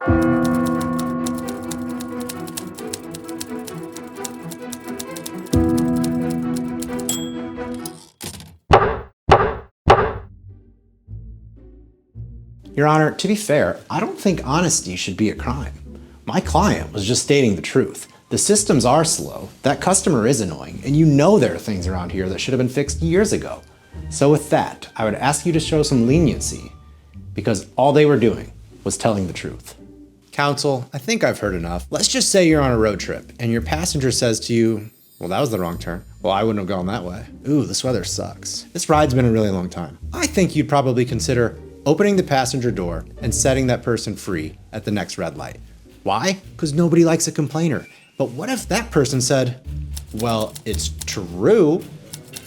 Your Honor, to be fair, I don't think honesty should be a crime. My client was just stating the truth. The systems are slow, that customer is annoying, and you know there are things around here that should have been fixed years ago. So with that, I would ask you to show some leniency, because all they were doing was telling the truth. Counsel, I think I've heard enough. Let's just say you're on a road trip, and your passenger says to you, well, that was the wrong turn. Well, I wouldn't have gone that way. Ooh, this weather sucks. This ride's been a really long time. I think you'd probably consider opening the passenger door and setting that person free at the next red light. Why? Because nobody likes a complainer. But what if that person said, well, it's true?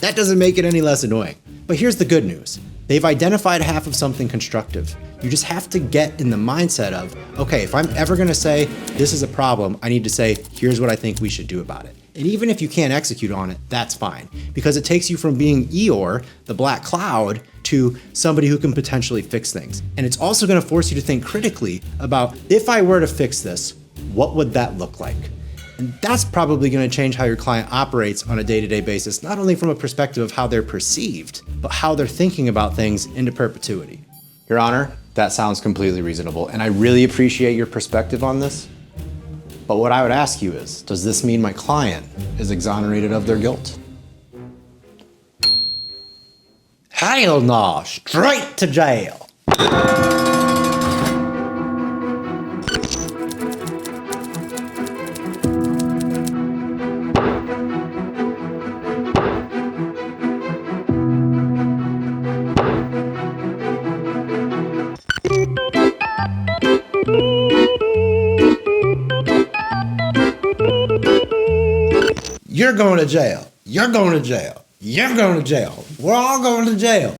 That doesn't make it any less annoying. But here's the good news. They've identified half of something constructive. You just have to get in the mindset of, okay, if I'm ever gonna say this is a problem, I need to say, here's what I think we should do about it. And even if you can't execute on it, that's fine, because it takes you from being Eeyore, the black cloud, to somebody who can potentially fix things. And it's also gonna force you to think critically about, if I were to fix this, what would that look like? And that's probably gonna change how your client operates on a day-to-day basis, not only from a perspective of how they're perceived, but how they're thinking about things into perpetuity. Your Honor, that sounds completely reasonable, and I really appreciate your perspective on this. But what I would ask you is, does this mean my client is exonerated of their guilt? Hell no, straight to jail. You're going to jail. You're going to jail. You're going to jail. We're all going to jail.